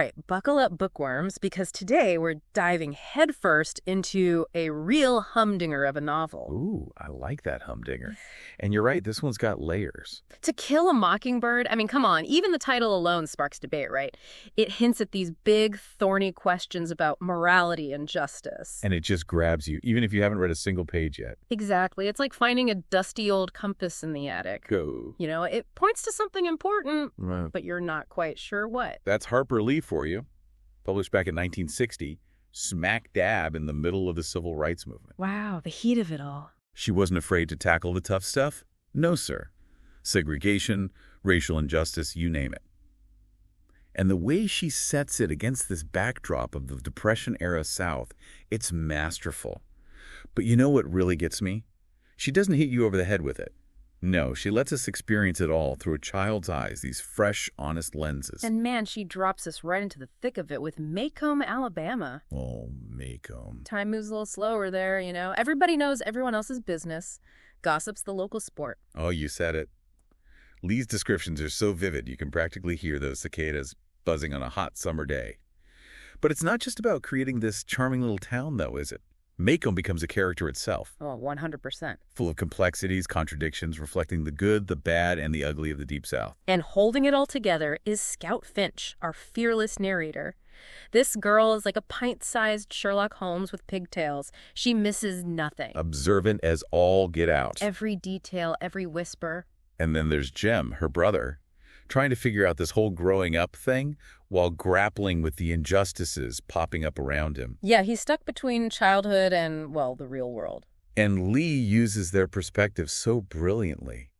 right, buckle up bookworms, because today we're diving headfirst into a real humdinger of a novel. Ooh, I like that humdinger. And you're right, this one's got layers. To Kill a Mockingbird, I mean, come on, even the title alone sparks debate, right? It hints at these big, thorny questions about morality and justice. And it just grabs you, even if you haven't read a single page yet. Exactly. It's like finding a dusty old compass in the attic. Go. You know, it points to something important, Right. but you're not quite sure what. That's Harper Lee for you. Published back in 1960, smack dab in the middle of the civil rights movement. Wow, the heat of it all. She wasn't afraid to tackle the tough stuff? No, sir. Segregation, racial injustice, you name it. And the way she sets it against this backdrop of the Depression-era South, it's masterful. But you know what really gets me? She doesn't hit you over the head with it. No, she lets us experience it all through a child's eyes, these fresh, honest lenses. And man, she drops us right into the thick of it with Maycomb, Alabama. Oh, Maycomb. Time moves a little slower there, you know. Everybody knows everyone else's business. Gossip's the local sport. Oh, you said it. Lee's descriptions are so vivid you can practically hear those cicadas buzzing on a hot summer day. But it's not just about creating this charming little town, though, is it? Maycomb becomes a character itself. Oh, 100%. Full of complexities, contradictions, reflecting the good, the bad, and the ugly of the Deep South. And holding it all together is Scout Finch, our fearless narrator. This girl is like a pint-sized Sherlock Holmes with pigtails. She misses nothing. Observant as all get out. Every detail, every whisper. And then there's Jem, her brother, trying to figure out this whole growing up thing while grappling with the injustices popping up around him. Yeah, he's stuck between childhood and, well, the real world. And Lee uses their perspective so brilliantly.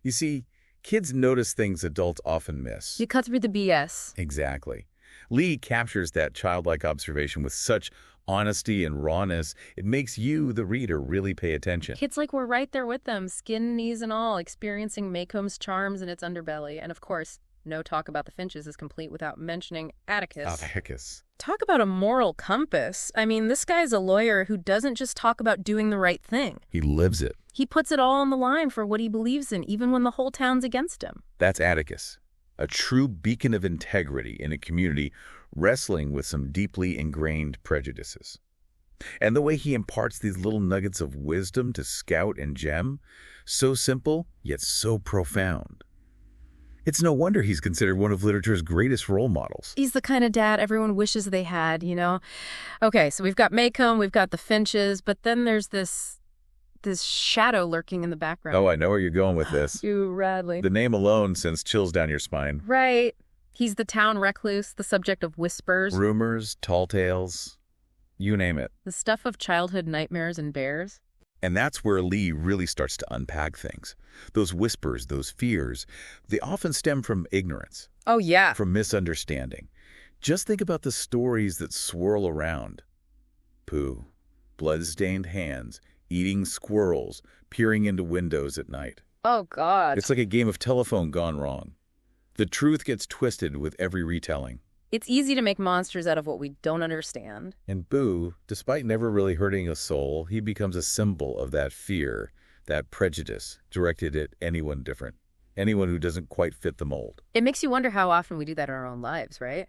You see, kids notice things adults often miss. You cut through the BS. Exactly. Lee captures that childlike observation with such honesty and rawness, it makes you, the reader, really pay attention. Kids like we're right there with them, skin, knees, and all, experiencing Maycomb's charms in its underbelly. And of course, no talk about the Finches is complete without mentioning Atticus. Atticus. Talk about a moral compass. I mean, this guy's a lawyer who doesn't just talk about doing the right thing. He lives it. He puts it all on the line for what he believes in, even when the whole town's against him. That's Atticus, a true beacon of integrity in a community wrestling with some deeply ingrained prejudices. And the way he imparts these little nuggets of wisdom to Scout and Jem, so simple, yet so profound. It's no wonder he's considered one of literature's greatest role models. He's the kind of dad everyone wishes they had, you know? Okay, so we've got Maycomb, we've got the Finches, but then there's this shadow lurking in the background. Oh, I know where you're going with this. You Radley. The name alone sends chills down your spine. Right. He's the town recluse, the subject of whispers. Rumors, tall tales, you name it. The stuff of childhood nightmares and bears. And that's where Lee really starts to unpack things. Those whispers, those fears, they often stem from ignorance. Oh, yeah. From misunderstanding. Just think about the stories that swirl around. Pooh, blood-stained hands, eating squirrels, peering into windows at night. Oh, God. It's like a game of telephone gone wrong. The truth gets twisted with every retelling. It's easy to make monsters out of what we don't understand. And Boo, despite never really hurting a soul, he becomes a symbol of that fear, that prejudice, directed at anyone different, anyone who doesn't quite fit the mold. It makes you wonder how often we do that in our own lives, right?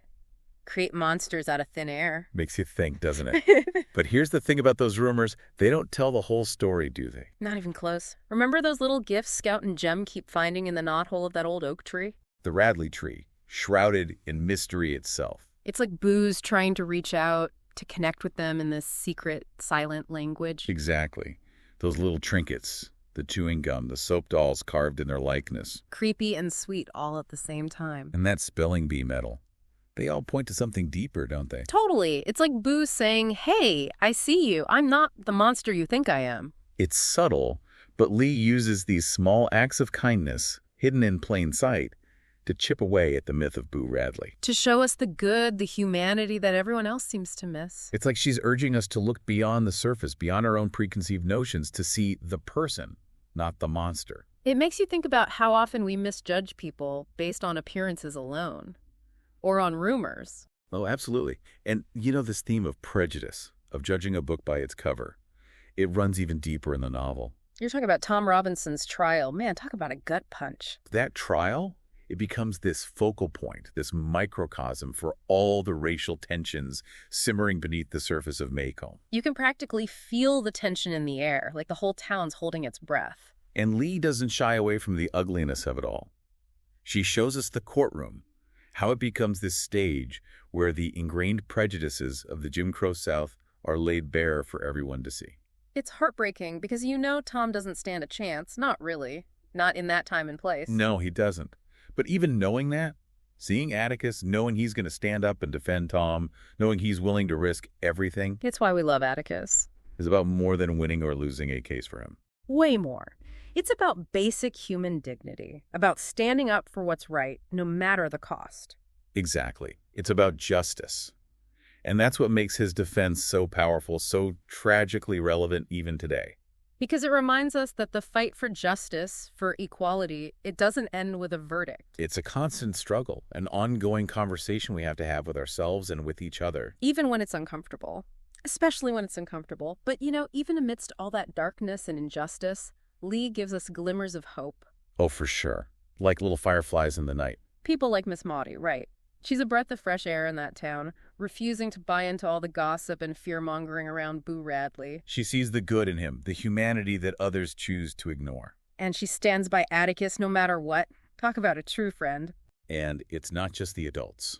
Create monsters out of thin air. Makes you think, doesn't it? But here's the thing about those rumors. They don't tell the whole story, do they? Not even close. Remember those little gifts Scout and Jem keep finding in the knothole of that old oak tree? The Radley tree, shrouded in mystery itself. It's like Boo's trying to reach out to connect with them in this secret, silent language. Exactly. Those little trinkets, the chewing gum, the soap dolls carved in their likeness. Creepy and sweet all at the same time. And that spelling bee medal. They all point to something deeper, don't they? Totally. It's like Boo saying, hey, I see you. I'm not the monster you think I am. It's subtle, but Lee uses these small acts of kindness, hidden in plain sight, to chip away at the myth of Boo Radley. To show us the good, the humanity that everyone else seems to miss. It's like she's urging us to look beyond the surface, beyond our own preconceived notions, to see the person, not the monster. It makes you think about how often we misjudge people based on appearances alone. Or on rumors. Oh, absolutely. And you know, this theme of prejudice, of judging a book by its cover, it runs even deeper in the novel. You're talking about Tom Robinson's trial. Man, talk about a gut punch. That trial, It becomes this focal point, this microcosm for all the racial tensions simmering beneath the surface of Maycomb. You can practically feel the tension in the air, like the whole town's holding its breath. And Lee doesn't shy away from the ugliness of it all. She shows us the courtroom, how it becomes this stage where the ingrained prejudices of the Jim Crow South are laid bare for everyone to see. It's heartbreaking because you know Tom doesn't stand a chance. Not really. Not in that time and place. No, he doesn't. But even knowing that, seeing Atticus, knowing he's going to stand up and defend Tom, knowing he's willing to risk everything, It's why we love Atticus. is about more than winning or losing a case for him. Way more. It's about basic human dignity, about standing up for what's right, no matter the cost. Exactly. It's about justice. And that's what makes his defense so powerful, so tragically relevant even today. Because it reminds us that the fight for justice, for equality, it doesn't end with a verdict. It's a constant struggle, an ongoing conversation we have to have with ourselves and with each other. Even when it's uncomfortable. Especially when it's uncomfortable. But, you know, even amidst all that darkness and injustice, Lee gives us glimmers of hope. Oh, for sure. Like little fireflies in the night. People like Miss Maudie, right. She's a breath of fresh air in that town, refusing to buy into all the gossip and fear-mongering around Boo Radley. She sees the good in him, the humanity that others choose to ignore. And she stands by Atticus no matter what. Talk about a true friend. And it's not just the adults.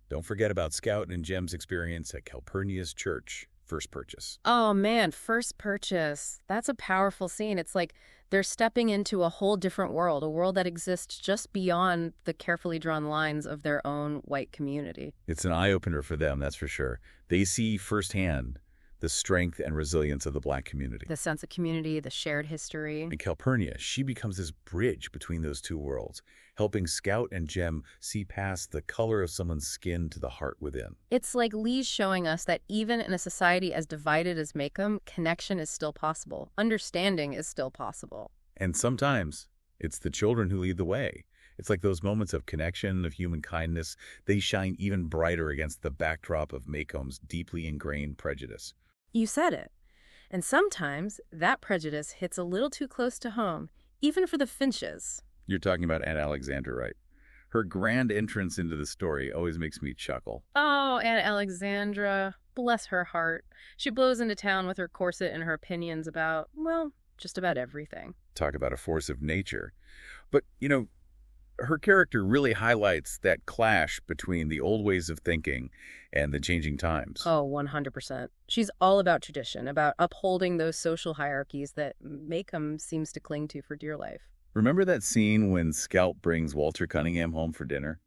Don't forget about Scout and Jem's experience at Calpurnia's church, first purchase. Oh man, first purchase. That's a powerful scene. It's like they're stepping into a whole different world, a world that exists just beyond the carefully drawn lines of their own white community. It's an eye-opener for them, that's for sure. They see firsthand the strength and resilience of the Black community. The sense of community, the shared history. In Calpurnia, she becomes this bridge between those two worlds, helping Scout and Jem see past the color of someone's skin to the heart within. It's like Lee's showing us that even in a society as divided as Maycomb, connection is still possible. Understanding is still possible. And sometimes it's the children who lead the way. It's like those moments of connection, of human kindness. They shine even brighter against the backdrop of Maycomb's deeply ingrained prejudice. You said it. And sometimes that prejudice hits a little too close to home, even for the Finches. You're talking about Aunt Alexandra, right? Her grand entrance into the story always makes me chuckle. Oh, Aunt Alexandra. Bless her heart. She blows into town with her corset and her opinions about, well, just about everything. Talk about a force of nature. But, you know, her character really highlights that clash between the old ways of thinking and the changing times. Oh, 100%. She's all about tradition, about upholding those social hierarchies that Maycomb seems to cling to for dear life. Remember that scene when Scout brings Walter Cunningham home for dinner?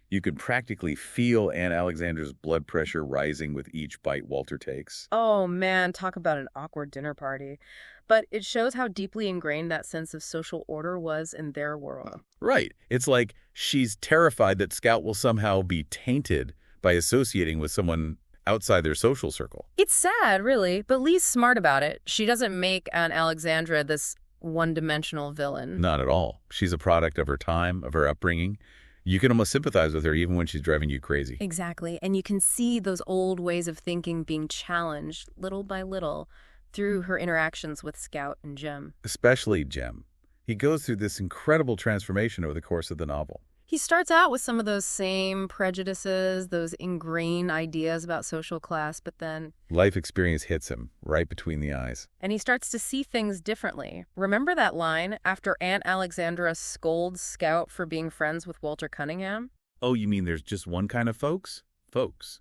You could practically feel Aunt Alexandra's blood pressure rising with each bite Walter takes. Oh man, talk about an awkward dinner party. But it shows how deeply ingrained that sense of social order was in their world. Right. It's like she's terrified that Scout will somehow be tainted by associating with someone outside their social circle. It's sad, really, but Lee's smart about it. She doesn't make Aunt Alexandra this one-dimensional villain. Not at all. She's a product of her time, of her upbringing. You can almost sympathize with her even when she's driving you crazy. Exactly. And you can see those old ways of thinking being challenged little by little through her interactions with Scout and Jem. Especially Jem. He goes through this incredible transformation over the course of the novel. He starts out with some of those same prejudices, those ingrained ideas about social class, but then... Life experience hits him right between the eyes. And he starts to see things differently. Remember that line after Aunt Alexandra scolds Scout for being friends with Walter Cunningham? Oh, you mean there's just one kind of folks? Folks.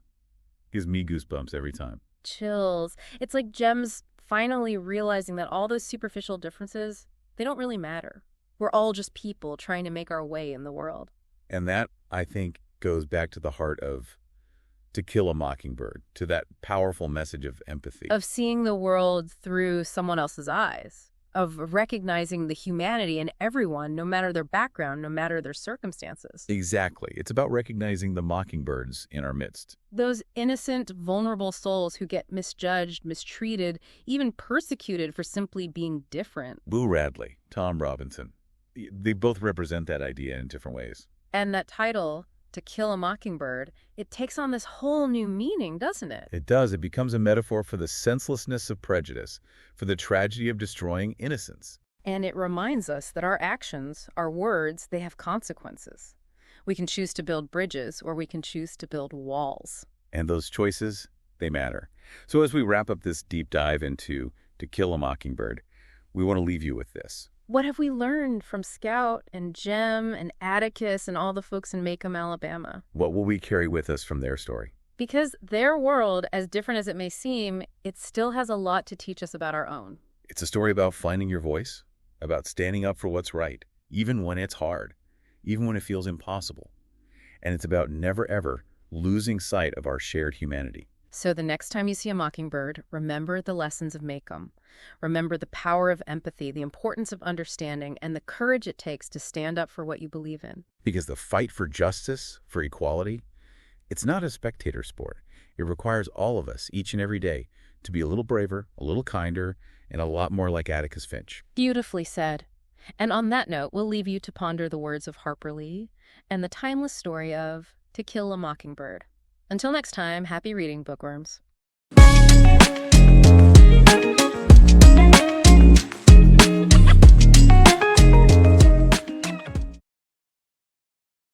Gives me goosebumps every time. Chills. It's like Jem's finally realizing that all those superficial differences, they don't really matter. We're all just people trying to make our way in the world. And that, I think, goes back to the heart of To Kill a Mockingbird, to that powerful message of empathy. Of seeing the world through someone else's eyes. Of recognizing the humanity in everyone, no matter their background, no matter their circumstances. Exactly. It's about recognizing the mockingbirds in our midst. Those innocent, vulnerable souls who get misjudged, mistreated, even persecuted for simply being different. Boo Radley, Tom Robinson. They both represent that idea in different ways. And that title, To Kill a Mockingbird, it takes on this whole new meaning, doesn't it? It does. It becomes a metaphor for the senselessness of prejudice, for the tragedy of destroying innocence. And it reminds us that our actions, our words, they have consequences. We can choose to build bridges or we can choose to build walls. And those choices, they matter. So as we wrap up this deep dive into To Kill a Mockingbird, we want to leave you with this. What have we learned from Scout and Jem and Atticus and all the folks in Maycomb, Alabama? What will we carry with us from their story? Because their world, as different as it may seem, it still has a lot to teach us about our own. It's a story about finding your voice, about standing up for what's right, even when it's hard, even when it feels impossible. And it's about never ever losing sight of our shared humanity. So the next time you see a mockingbird, remember the lessons of Maycomb. Remember the power of empathy, the importance of understanding, and the courage it takes to stand up for what you believe in. Because the fight for justice, for equality, it's not a spectator sport. It requires all of us, each and every day, to be a little braver, a little kinder, and a lot more like Atticus Finch. Beautifully said. And on that note, we'll leave you to ponder the words of Harper Lee and the timeless story of To Kill a Mockingbird. Until next time, happy reading, bookworms.